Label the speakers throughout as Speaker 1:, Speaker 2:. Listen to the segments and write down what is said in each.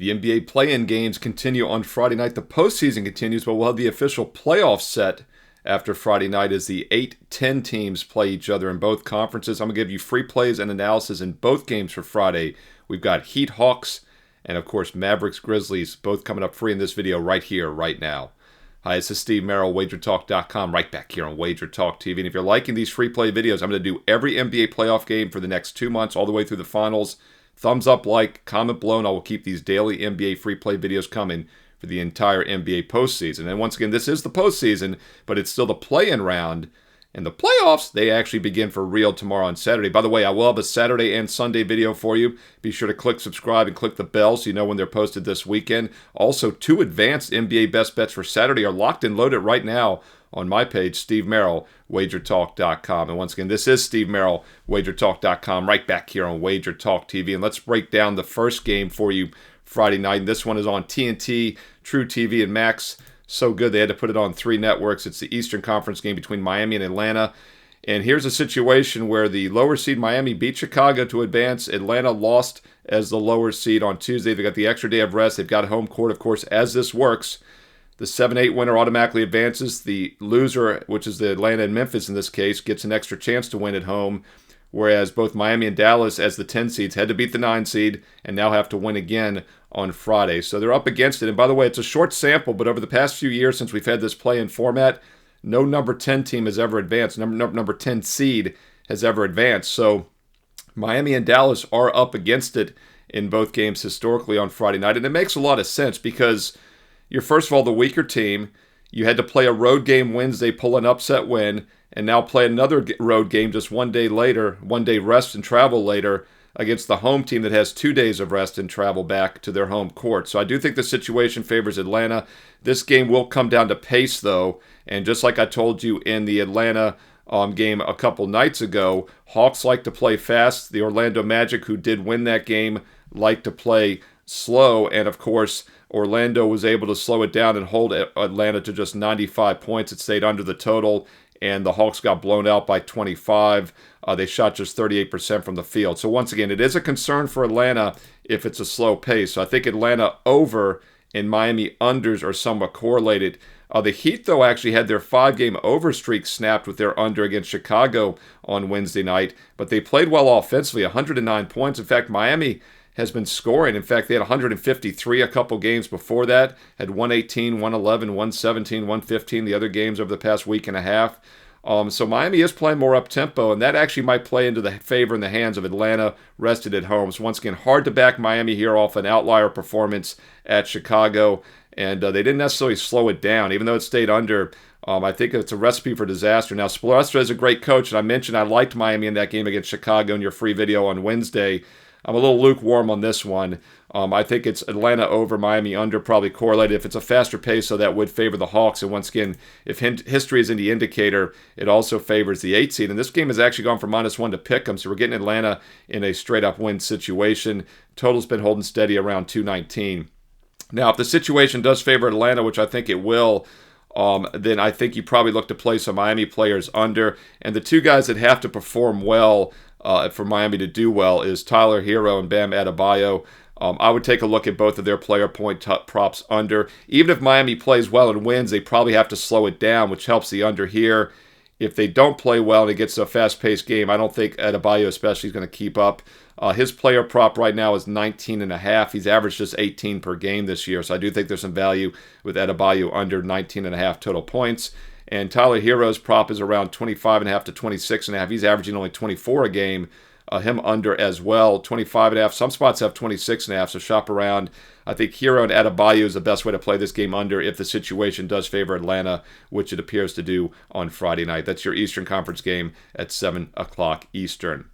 Speaker 1: The NBA play-in games continue on Friday night. The postseason continues, but we'll have the official playoffs set after Friday night as the 8-10 teams play each other in both conferences. I'm going to give you free plays and analysis in both games for Friday. We've got Heat, Hawks, and of course Mavericks, Grizzlies, both coming up free in this video right here, right now. Hi, this is Steve Merril, WagerTalk.com, right back here on WagerTalk TV. And if you're liking these free play videos, I'm going to do every NBA playoff game for the next 2 months, all the way through the finals. Thumbs up, like, comment below, and I will keep these daily NBA free play videos coming for the entire NBA postseason. And once again, this is the postseason, but it's still the play-in round. And the playoffs, they actually begin for real tomorrow on Saturday. By the way, I will have a Saturday and Sunday video for you. Be sure to click subscribe and click the bell so you know when they're posted this weekend. Also, 2 advanced NBA best bets for Saturday are locked and loaded right now on my page, Steve Merril, WagerTalk.com. And once again, this is Steve Merril, WagerTalk.com, right back here on WagerTalk TV. And let's break down the first game for you Friday night. And this one is on TNT, True TV, and Max. So good, they had to put it on 3 networks. It's the Eastern Conference game between Miami and Atlanta. And here's a situation where the lower seed Miami beat Chicago to advance. Atlanta lost as the lower seed on Tuesday. They got the extra day of rest. They've got home court, of course, as this works. The 7-8 winner automatically advances. The loser, which is the Atlanta and Memphis in this case, gets an extra chance to win at home. Whereas both Miami and Dallas, as the 10 seeds, had to beat the 9 seed and now have to win again on Friday. So they're up against it. And by the way, it's a short sample, but over the past few years since we've had this play-in format, no number 10 team has ever advanced. Number 10 seed has ever advanced. So Miami and Dallas are up against it in both games historically on Friday night. And it makes a lot of sense because you're, first of all, the weaker team. You had to play a road game Wednesday, pull an upset win, and now play another road game just 1 day later, 1 day rest and travel later against the home team that has 2 days of rest and travel back to their home court. So I do think the situation favors Atlanta. This game will come down to pace, though, and just like I told you in the Atlanta game a couple nights ago, Hawks like to play fast. The Orlando Magic, who did win that game, like to play slow, and of course Orlando was able to slow it down and hold Atlanta to just 95 points. It stayed under the total, and the Hawks got blown out by 25. They shot just 38% from the field. So once again, it is a concern for Atlanta if it's a slow pace. So I think Atlanta over and Miami unders are somewhat correlated. The Heat, though, actually had their 5-game over streak snapped with their under against Chicago on Wednesday night, but they played well offensively, 109 points. In fact, Miami has been scoring. In fact, they had 153 a couple games before that, had 118, 111, 117, 115 the other games over the past week and a half. So Miami is playing more up-tempo, and that actually might play into the favor in the hands of Atlanta, rested at home. So once again, hard to back Miami here off an outlier performance at Chicago, and they didn't necessarily slow it down, even though it stayed under. I think it's a recipe for disaster. Now, Spoelstra is a great coach, and I mentioned I liked Miami in that game against Chicago in your free video on Wednesday. I'm a little lukewarm on this one. I think it's Atlanta over, Miami under, probably correlated. If it's a faster pace, so that would favor the Hawks. And once again, if history is any indicator, it also favors the 8 seed. And this game has actually gone from -1 to pick 'em, so we're getting Atlanta in a straight-up win situation. Total's been holding steady around 219. Now, if the situation does favor Atlanta, which I think it will, then I think you probably look to play some Miami players under. And the 2 guys that have to perform well for Miami to do well is Tyler Hero and Bam Adebayo. I would take a look at both of their player point props under. Even if Miami plays well and wins, they probably have to slow it down, which helps the under here. If they don't play well and it gets a fast-paced game, I don't think Adebayo especially is going to keep up. His player prop right now is 19.5. He's averaged just 18 per game this year, so I do think there's some value with Adebayo under 19.5 total points. And Tyler Hero's prop is around 25.5 to 26.5. He's averaging only 24 a game. Him under as well, 25.5. Some spots have 26.5, so shop around. I think Hero and Adebayo is the best way to play this game under if the situation does favor Atlanta, which it appears to do on Friday night. That's your Eastern Conference game at 7 o'clock Eastern.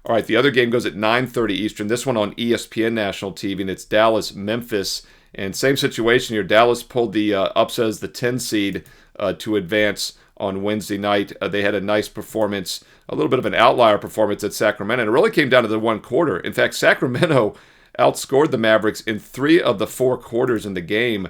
Speaker 1: All right, the other game goes at 9:30 Eastern. This one on ESPN National TV, and it's Dallas-Memphis. And same situation here. Dallas pulled the upset as the 10 seed to advance on Wednesday night. They had a nice performance, a little bit of an outlier performance at Sacramento. And it really came down to the one quarter. In fact, Sacramento outscored the Mavericks in 3 of the 4 quarters in the game.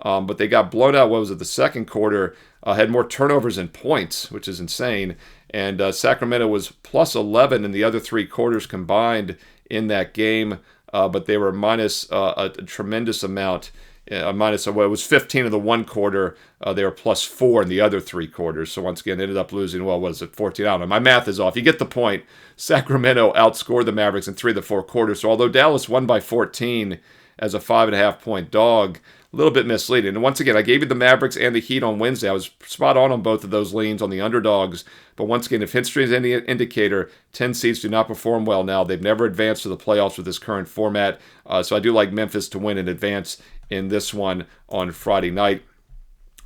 Speaker 1: But they got blown out, what was it, the second quarter, had more turnovers and points, which is insane. And Sacramento was plus 11 in the other 3 quarters combined in that game. but they were minus a tremendous amount. Minus, well, it was 15 of the one quarter. They were plus 4 in the other 3 quarters. So once again, they ended up losing, well, what is it, 14? I don't know. My math is off. You get the point. Sacramento outscored the Mavericks in 3 of the 4 quarters. So although Dallas won by 14 as a 5.5-point dog, a little bit misleading. And once again, I gave you the Mavericks and the Heat on Wednesday. I was spot on both of those leans on the underdogs. But once again, if history is any indicator, 10 seeds do not perform well now. They've never advanced to the playoffs with this current format. So I do like Memphis to win and advance in this one on Friday night.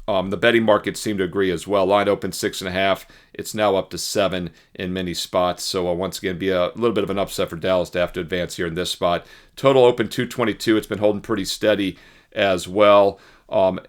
Speaker 1: The betting markets seem to agree as well. Line open 6.5. It's now up to 7 in many spots. So once again, be a little bit of an upset for Dallas to have to advance here in this spot. Total open 222. It's been holding pretty steady as well.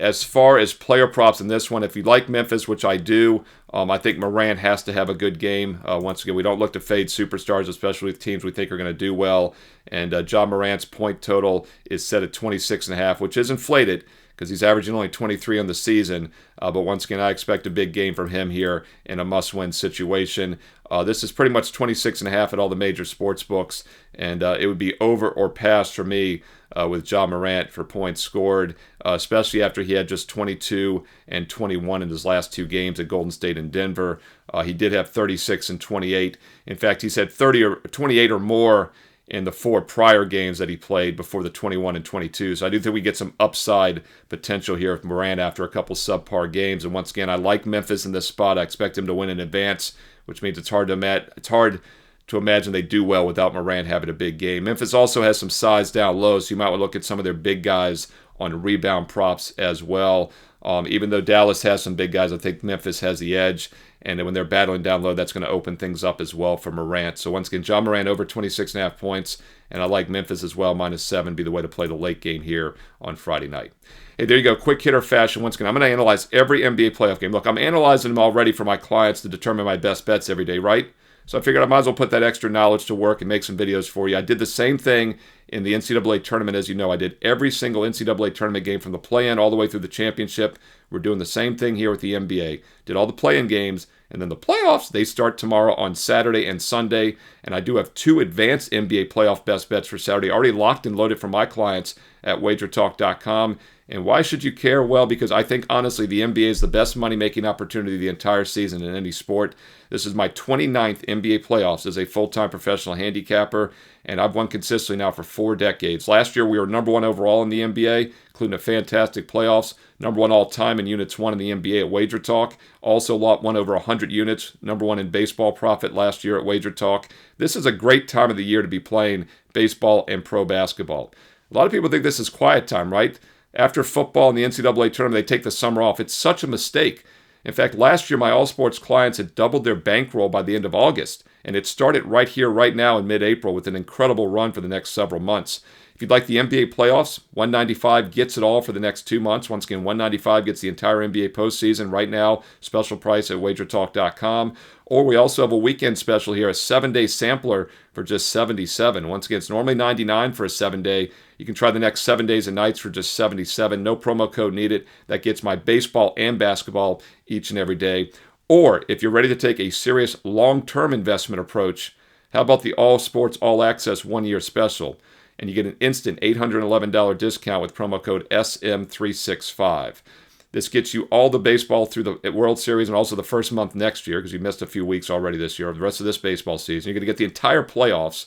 Speaker 1: As far as player props in this one, if you like Memphis, which I do, I think Morant has to have a good game. Once again, we don't look to fade superstars, especially with teams we think are going to do well. And Ja Morant's point total is set at 26.5, which is inflated because he's averaging only 23 on the season. But once again, I expect a big game from him here in a must-win situation. This is pretty much 26.5 at all the major sports books, and it would be over or pass for me with Ja Morant for points scored, especially after he had just 22 and 21 in his last 2 games at Golden State and Denver. He did have 36 and 28. In fact, he's had 30 or 28 or more in the 4 prior games that he played before the 21 and 22. So I do think we get some upside potential here with Morant after a couple subpar games. And once again, I like Memphis in this spot. I expect him to win in advance, which means it's hard to imagine they do well without Morant having a big game. Memphis also has some size down low, so you might want to look at some of their big guys on rebound props as well. Even though Dallas has some big guys, I think Memphis has the edge. And then when they're battling down low, that's going to open things up as well for Morant. So once again, Ja Morant over 26.5 points. And I like Memphis as well. -7 be the way to play the late game here on Friday night. Hey, there you go. Quick hitter fashion. Once again, I'm going to analyze every NBA playoff game. Look, I'm analyzing them already for my clients to determine my best bets every day, right? So I figured I might as well put that extra knowledge to work and make some videos for you. I did the same thing in the NCAA tournament. As you know, I did every single NCAA tournament game from the play-in all the way through the championship. We're doing the same thing here with the NBA. Did all the play-in games, and then the playoffs, they start tomorrow on Saturday and Sunday. And I do have 2 advanced NBA playoff best bets for Saturday already locked and loaded for my clients at WagerTalk.com. And why should you care? Well, because I think, honestly, the NBA is the best money-making opportunity the entire season in any sport. This is my 29th NBA playoffs as a full-time professional handicapper, and I've won consistently now for 4 decades. Last year, we were number 1 overall in the NBA, including a fantastic playoffs, number 1 all-time in units won in the NBA at WagerTalk. Also won over 100 units, number 1 in baseball profit last year at WagerTalk. This is a great time of the year to be playing baseball and pro basketball. A lot of people think this is quiet time, right? After football and the NCAA tournament, they take the summer off. It's such a mistake. In fact, last year, my all-sports clients had doubled their bankroll by the end of August, and it started right here, right now in mid-April with an incredible run for the next several months. If you'd like the NBA playoffs, $195 gets it all for the next 2 months. Once again, $195 gets the entire NBA postseason right now. Special price at WagerTalk.com. Or we also have a weekend special here, a 7-day sampler for just $77. Once again, it's normally $99 for a 7-day. You can try the next 7 days and nights for just $77. No promo code needed. That gets my baseball and basketball each and every day. Or if you're ready to take a serious long-term investment approach, how about the All Sports All Access 1-year special? And you get an instant $811 discount with promo code SM365. This gets you all the baseball through the World Series and also the first month next year because you missed a few weeks already this year. The rest of this baseball season, you're going to get the entire playoffs,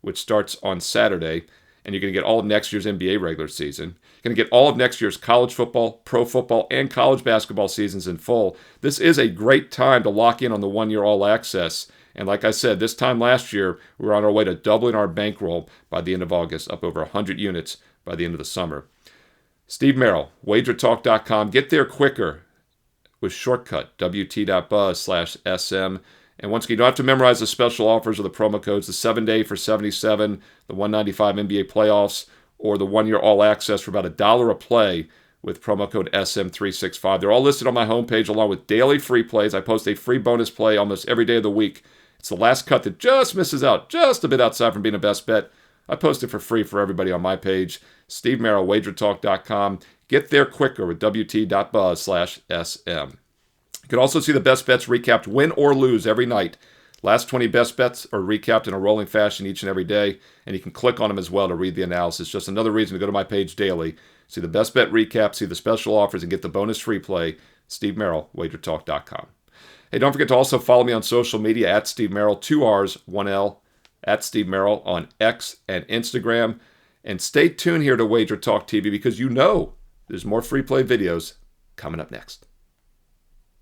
Speaker 1: which starts on Saturday, and you're going to get all of next year's NBA regular season. You're going to get all of next year's college football, pro football, and college basketball seasons in full. This is a great time to lock in on the 1-year All Access. And like I said, this time last year, we were on our way to doubling our bankroll by the end of August, up over 100 units by the end of the summer. Steve Merril, WagerTalk.com. Get there quicker with shortcut, wt.buzz/SM. And once again, you don't have to memorize the special offers or the promo codes. The 7-day for $77, the $195 NBA playoffs, or the 1-year All Access for about $1 a play with promo code SM365. They're all listed on my homepage along with daily free plays. I post a free bonus play almost every day of the week. It's the last cut that just misses out, just a bit outside from being a best bet. I post it for free for everybody on my page, Steve Merril, WagerTalk.com. Get there quicker with wt.buzz/SM. You can also see the best bets recapped win or lose every night. Last 20 best bets are recapped in a rolling fashion each and every day, and you can click on them as well to read the analysis. Just another reason to go to my page daily, see the best bet recap, see the special offers, and get the bonus free play. Steve Merril, WagerTalk.com. Hey, don't forget to also follow me on social media at Steve Merril, 2 R's, 1 L, at Steve Merril on X and Instagram. And stay tuned here to Wager Talk TV because you know there's more free play videos coming up next.